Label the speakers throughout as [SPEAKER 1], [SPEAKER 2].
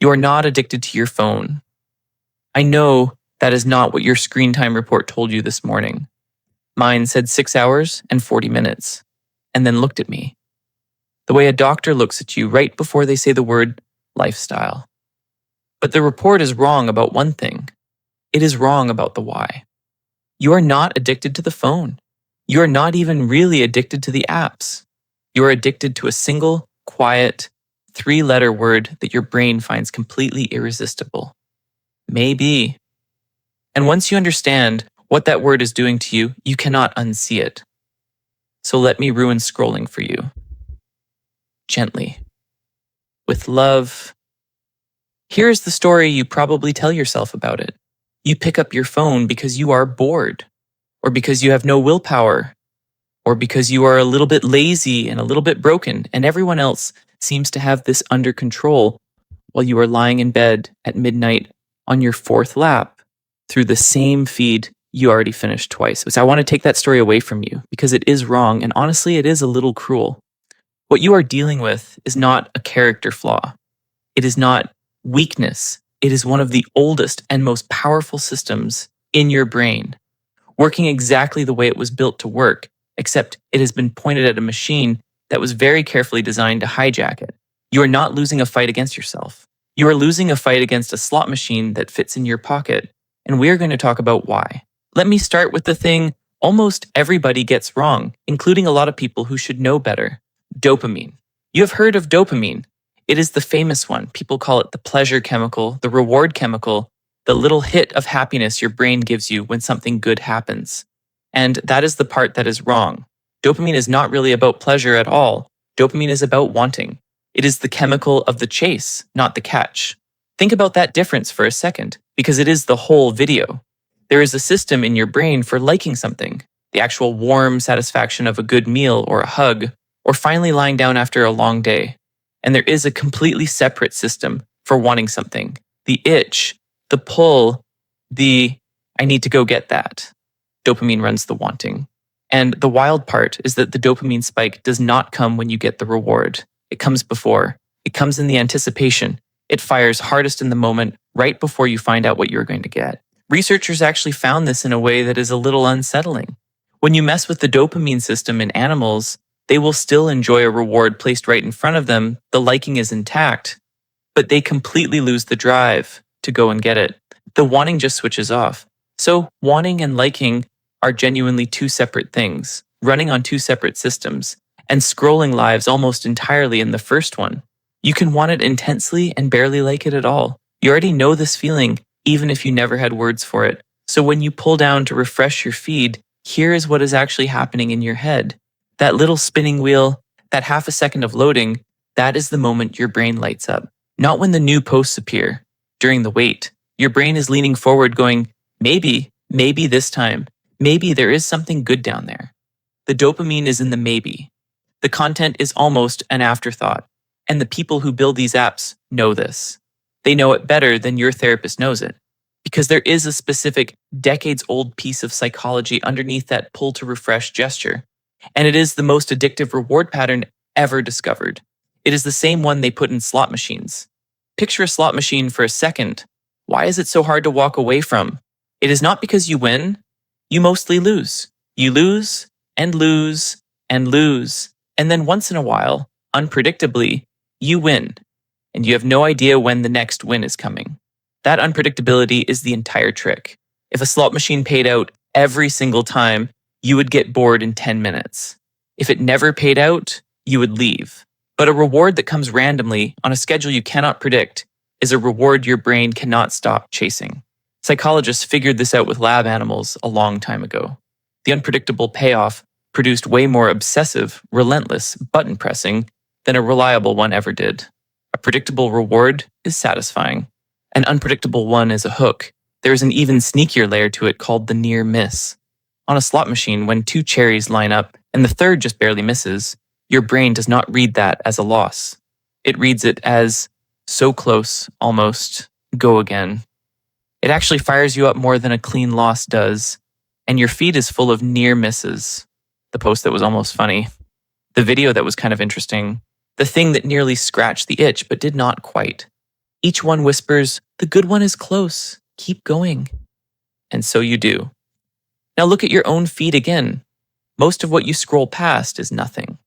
[SPEAKER 1] You are not addicted to your phone. I know that is not what your screen time report told you this morning. Mine said 6 hours and 40 minutes, and then looked at me. The way a doctor looks at you right before they say the word lifestyle. But the report is wrong about one thing. It is wrong about the why. You are not addicted to the phone. You are not even really addicted to the apps. You are addicted to a single, quiet, 3-letter word that your brain finds completely irresistible. Maybe. And once you understand what that word is doing to you, you cannot unsee it. So let me ruin scrolling for you. Gently. With love. Here is the story you probably tell yourself about it. You pick up your phone because you are bored, or because you have no willpower, or because you are a little bit lazy and a little bit broken, and everyone else seems to have this under control while you are lying in bed at midnight on your 4th lap through the same feed you already finished twice. So I want to take that story away from you because it is wrong, and honestly, it is a little cruel. What you are dealing with is not a character flaw. It is not weakness. It is one of the oldest and most powerful systems in your brain, working exactly the way it was built to work, except it has been pointed at a machine that was very carefully designed to hijack it. You are not losing a fight against yourself. You are losing a fight against a slot machine that fits in your pocket, and we are going to talk about why. Let me start with the thing almost everybody gets wrong, including a lot of people who should know better. Dopamine. You have heard of dopamine. It is the famous one. People call it the pleasure chemical, the reward chemical, the little hit of happiness your brain gives you when something good happens. And that is the part that is wrong. Dopamine is not really about pleasure at all. Dopamine is about wanting. It is the chemical of the chase, not the catch. Think about that difference for a second, because it is the whole video. There is a system in your brain for liking something, the actual warm satisfaction of a good meal or a hug, or finally lying down after a long day. And there is a completely separate system for wanting something, the itch, the pull, the I need to go get that. Dopamine runs the wanting. And the wild part is that the dopamine spike does not come when you get the reward. It comes before. It comes in the anticipation. It fires hardest in the moment, right before you find out what you're going to get. Researchers actually found this in a way that is a little unsettling. When you mess with the dopamine system in animals, they will still enjoy a reward placed right in front of them. The liking is intact, but they completely lose the drive to go and get it. The wanting just switches off. So wanting and liking are genuinely two separate things, running on two separate systems, and scrolling lives almost entirely in the first one. You can want it intensely and barely like it at all. You already know this feeling, even if you never had words for it. So when you pull down to refresh your feed, here is what is actually happening in your head. That little spinning wheel, that half a second of loading, that is the moment your brain lights up. Not when the new posts appear. During the wait, your brain is leaning forward going, maybe this time, maybe there is something good down there. The dopamine is in the maybe. The content is almost an afterthought. And the people who build these apps know this. They know it better than your therapist knows it. Because there is a specific decades-old piece of psychology underneath that pull to refresh gesture. And it is the most addictive reward pattern ever discovered. It is the same one they put in slot machines. Picture a slot machine for a second. Why is it so hard to walk away from? It is not because you win. You mostly lose. You lose and lose and lose. And then once in a while, unpredictably, you win. And you have no idea when the next win is coming. That unpredictability is the entire trick. If a slot machine paid out every single time, you would get bored in 10 minutes. If it never paid out, you would leave. But a reward that comes randomly on a schedule you cannot predict is a reward your brain cannot stop chasing. Psychologists figured this out with lab animals a long time ago. The unpredictable payoff produced way more obsessive, relentless button pressing than a reliable one ever did. A predictable reward is satisfying. An unpredictable one is a hook. There is an even sneakier layer to it called the near miss. On a slot machine, when 2 cherries line up and the third just barely misses, your brain does not read that as a loss. It reads it as so close, almost, go again. It actually fires you up more than a clean loss does, and your feed is full of near misses. The post that was almost funny. The video that was kind of interesting. The thing that nearly scratched the itch but did not quite. Each one whispers, "The good one is close. Keep going." And so you do. Now look at your own feed again. Most of what you scroll past is nothing.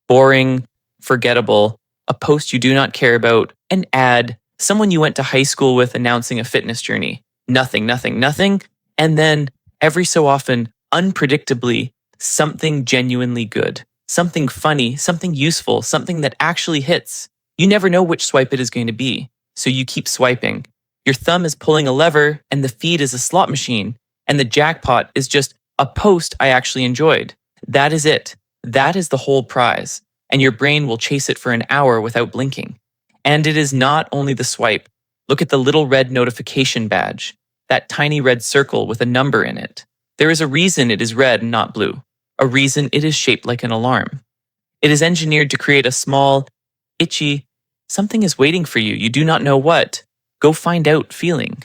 [SPEAKER 1] Boring, forgettable, a post you do not care about, an ad, someone you went to high school with announcing a fitness journey. Nothing, nothing, nothing. And then, every so often, unpredictably, something genuinely good. Something funny, something useful, something that actually hits. You never know which swipe it is going to be, so you keep swiping. Your thumb is pulling a lever, and the feed is a slot machine, and the jackpot is just a post I actually enjoyed. That is it. That is the whole prize, and your brain will chase it for an hour without blinking. And it is not only the swipe. Look at the little red notification badge, that tiny red circle with a number in it. There is a reason it is red and not blue, a reason it is shaped like an alarm. It is engineered to create a small, itchy, something is waiting for you, you do not know what. Go find out feeling.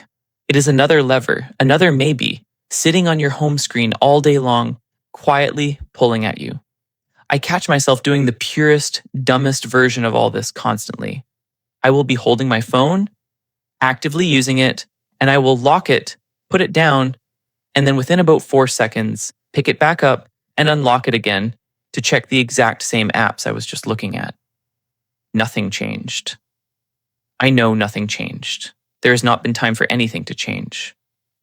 [SPEAKER 1] It is another lever, another maybe, sitting on your home screen all day long, quietly pulling at you. I catch myself doing the purest, dumbest version of all this constantly. I will be holding my phone, actively using it, and I will lock it, put it down, and then within about 4 seconds, pick it back up and unlock it again to check the exact same apps I was just looking at. Nothing changed. I know nothing changed. There has not been time for anything to change.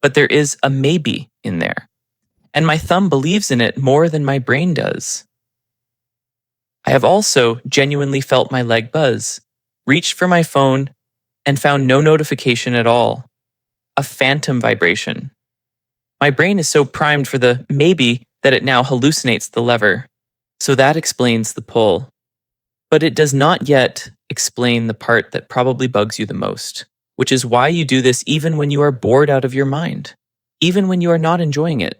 [SPEAKER 1] But there is a maybe in there. And my thumb believes in it more than my brain does. I have also genuinely felt my leg buzz, reached for my phone, and found no notification at all. A phantom vibration. My brain is so primed for the maybe that it now hallucinates the lever. So that explains the pull. But it does not yet explain the part that probably bugs you the most, which is why you do this even when you are bored out of your mind, even when you are not enjoying it,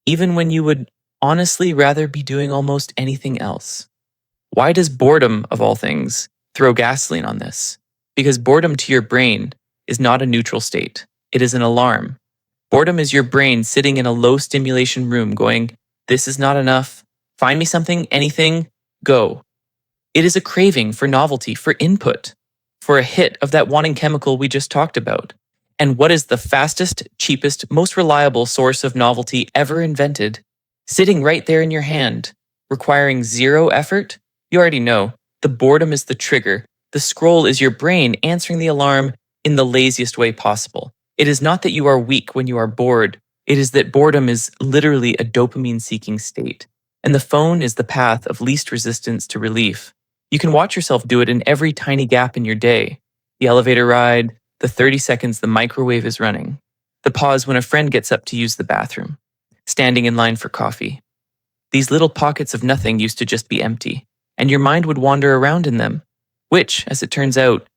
[SPEAKER 1] even when you would honestly rather be doing almost anything else. Why does boredom, of all things, throw gasoline on this? Because boredom to your brain is not a neutral state. It is an alarm. Boredom is your brain sitting in a low stimulation room going, "This is not enough. Find me something, anything, go." It is a craving for novelty, for input, for a hit of that wanting chemical we just talked about. And what is the fastest, cheapest, most reliable source of novelty ever invented? Sitting right there in your hand, requiring zero effort? You already know. The boredom is the trigger. The scroll is your brain answering the alarm in the laziest way possible. It is not that you are weak when you are bored. It is that boredom is literally a dopamine-seeking state. And the phone is the path of least resistance to relief. You can watch yourself do it in every tiny gap in your day. The elevator ride, the 30 seconds the microwave is running, the pause when a friend gets up to use the bathroom, standing in line for coffee. These little pockets of nothing used to just be empty, and your mind would wander around in them, which, as it turns out,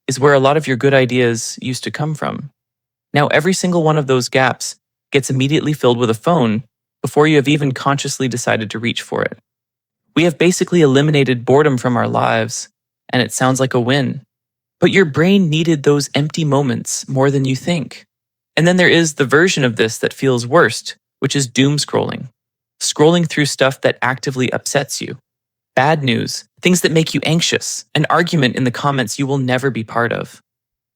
[SPEAKER 1] is where a lot of your good ideas used to come from. Now every single one of those gaps gets immediately filled with a phone before you have even consciously decided to reach for it. We have basically eliminated boredom from our lives, and it sounds like a win. But your brain needed those empty moments more than you think. And then there is the version of this that feels worst, which is doom scrolling. Scrolling through stuff that actively upsets you. Bad news, things that make you anxious, an argument in the comments you will never be part of.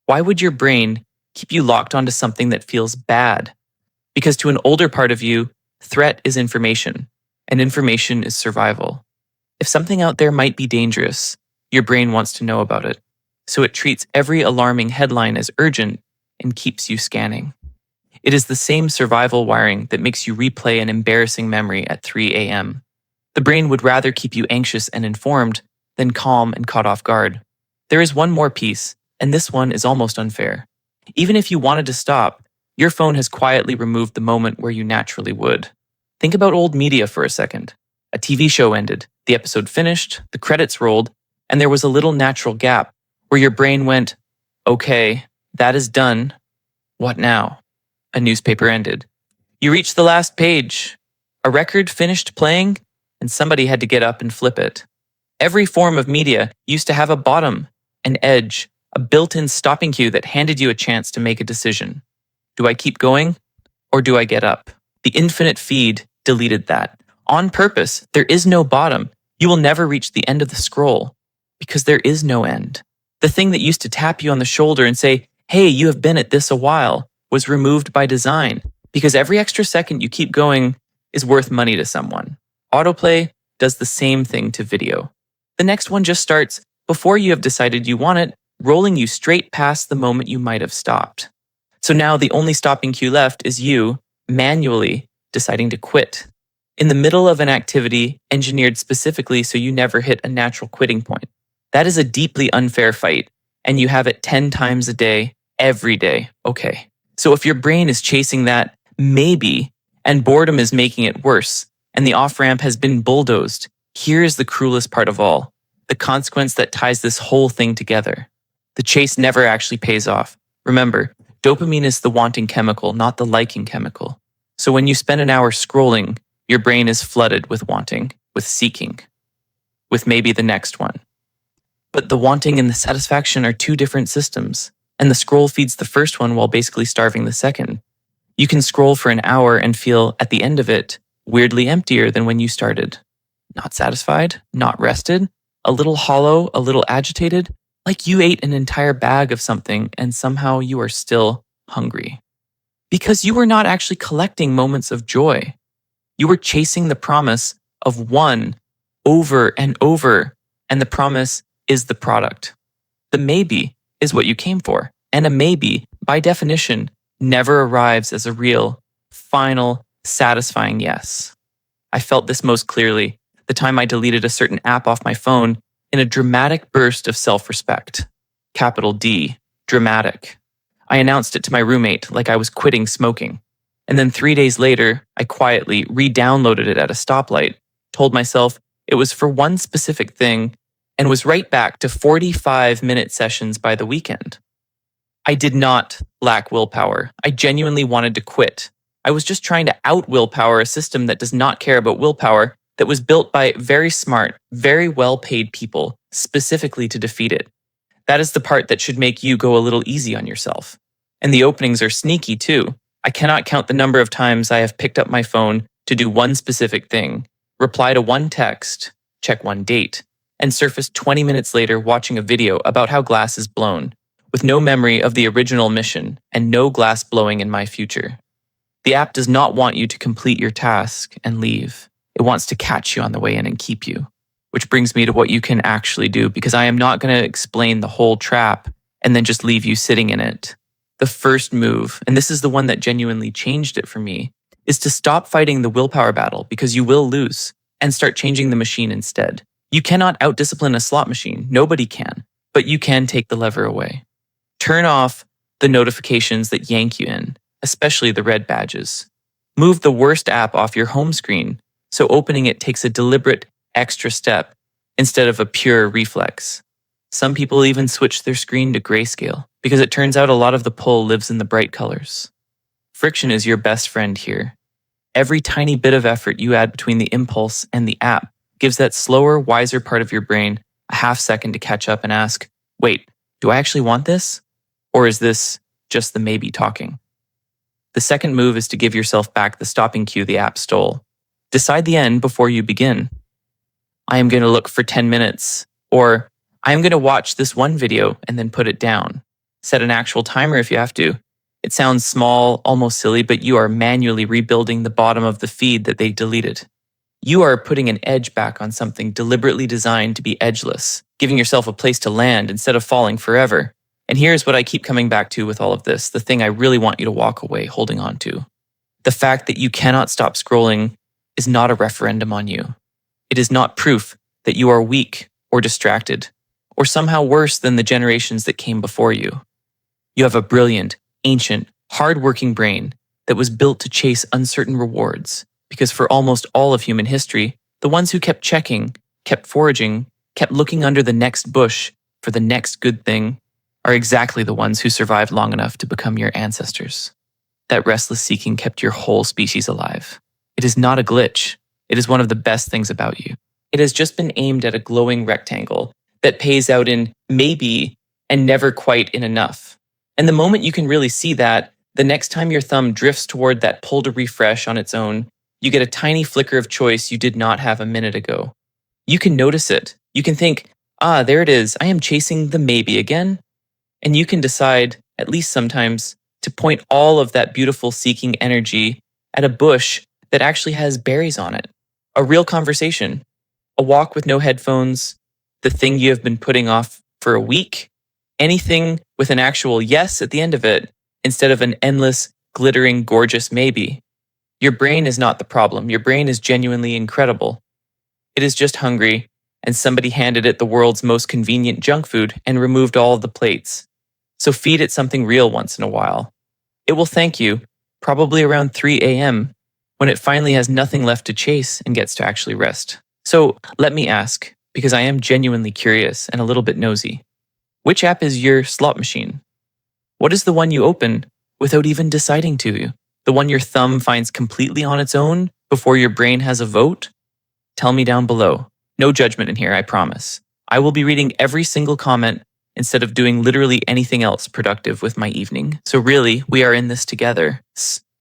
[SPEAKER 1] Why would your brain keep you locked onto something that feels bad? Because to an older part of you, threat is information, and information is survival. If something out there might be dangerous, your brain wants to know about it. So it treats every alarming headline as urgent and keeps you scanning. It is the same survival wiring that makes you replay an embarrassing memory at 3 a.m. The brain would rather keep you anxious and informed than calm and caught off guard. There is one more piece, and this one is almost unfair. Even if you wanted to stop, your phone has quietly removed the moment where you naturally would. Think about old media for a second. A TV show ended, the episode finished, the credits rolled, and there was a little natural gap where your brain went, "Okay, that is done. What now?" A newspaper ended. You reached the last page. A record finished playing, and somebody had to get up and flip it. Every form of media used to have a bottom, an edge, a built-in stopping cue that handed you a chance to make a decision. Do I keep going, or do I get up? The infinite feed deleted that. On purpose, there is no bottom. You will never reach the end of the scroll, because there is no end. The thing that used to tap you on the shoulder and say, hey, you have been at this a while, was removed by design because every extra second you keep going is worth money to someone. Autoplay does the same thing to video. The next one just starts before you have decided you want it, rolling you straight past the moment you might have stopped. So now the only stopping cue left is you manually deciding to quit in the middle of an activity engineered specifically so you never hit a natural quitting point. That is a deeply unfair fight, and you have it 10 times a day, every day. Okay. So if your brain is chasing that maybe, and boredom is making it worse, and the off-ramp has been bulldozed, here is the cruelest part of all, the consequence that ties this whole thing together. The chase never actually pays off. Remember, dopamine is the wanting chemical, not the liking chemical. So when you spend an hour scrolling, your brain is flooded with wanting, with seeking, with maybe the next one. But the wanting and the satisfaction are two different systems, and the scroll feeds the first one while basically starving the second. You can scroll for an hour and feel, at the end of it, weirdly emptier than when you started. Not satisfied, not rested, a little hollow, a little agitated, like you ate an entire bag of something and somehow you are still hungry. Because you were not actually collecting moments of joy. You were chasing the promise of one over and over, and the promise is the product. The maybe is what you came for, and a maybe, by definition, never arrives as a real, final, satisfying yes. I felt this most clearly the time I deleted a certain app off my phone in a dramatic burst of self-respect. Capital D, dramatic. I announced it to my roommate like I was quitting smoking. And then 3 days later, I quietly re-downloaded it at a stoplight, told myself it was for one specific thing, and was right back to 45-minute sessions by the weekend. I did not lack willpower. I genuinely wanted to quit. I was just trying to out-willpower a system that does not care about willpower, that was built by very smart, very well-paid people, specifically to defeat it. That is the part that should make you go a little easy on yourself. And the openings are sneaky too. I cannot count the number of times I have picked up my phone to do one specific thing, reply to one text, check one date, and surface 20 minutes later watching a video about how glass is blown, with no memory of the original mission and no glass blowing in my future. The app does not want you to complete your task and leave. It wants to catch you on the way in and keep you. Which brings me to what you can actually do, because I am not going to explain the whole trap and then just leave you sitting in it. The first move, and this is the one that genuinely changed it for me, is to stop fighting the willpower battle, because you will lose, and start changing the machine instead. You cannot outdiscipline a slot machine. Nobody can, but you can take the lever away. Turn off the notifications that yank you in, especially the red badges. Move the worst app off your home screen, so opening it takes a deliberate extra step instead of a pure reflex. Some people even switch their screen to grayscale because it turns out a lot of the pull lives in the bright colors. Friction is your best friend here. Every tiny bit of effort you add between the impulse and the app gives that slower, wiser part of your brain a half second to catch up and ask, wait, do I actually want this? Or is this just the maybe talking? The second move is to give yourself back the stopping cue the app stole. Decide the end before you begin. I am going to look for 10 minutes, or I am going to watch this one video and then put it down. Set an actual timer if you have to. It sounds small, almost silly, but you are manually rebuilding the bottom of the feed that they deleted. You are putting an edge back on something deliberately designed to be edgeless, giving yourself a place to land instead of falling forever. And here's what I keep coming back to with all of this, the thing I really want you to walk away holding on to. The fact that you cannot stop scrolling is not a referendum on you. It is not proof that you are weak or distracted, or somehow worse than the generations that came before you. You have a brilliant, ancient, hard-working brain that was built to chase uncertain rewards, because for almost all of human history, the ones who kept checking, kept foraging, kept looking under the next bush for the next good thing, are exactly the ones who survived long enough to become your ancestors. That restless seeking kept your whole species alive. It is not a glitch. It is one of the best things about you. It has just been aimed at a glowing rectangle that pays out in maybe and never quite in enough. And the moment you can really see that, the next time your thumb drifts toward that pull to refresh on its own, you get a tiny flicker of choice you did not have a minute ago. You can notice it. You can think, Ah, there it is. I am chasing the maybe again. And you can decide, at least sometimes, to point all of that beautiful seeking energy at a bush that actually has berries on it. A real conversation, a walk with no headphones, the thing you have been putting off for a week, anything with an actual yes at the end of it, instead of an endless, glittering, gorgeous maybe. Your brain is not the problem. Your brain is genuinely incredible. It is just hungry, and somebody handed it the world's most convenient junk food and removed all of the plates. So feed it something real once in a while. It will thank you, probably around 3 a.m., when it finally has nothing left to chase and gets to actually rest. So let me ask, because I am genuinely curious and a little bit nosy. Which app is your slot machine? What is the one you open without even deciding to? The one your thumb finds completely on its own before your brain has a vote? Tell me down below. No judgment in here, I promise. I will be reading every single comment instead of doing literally anything else productive with my evening. So really, we are in this together.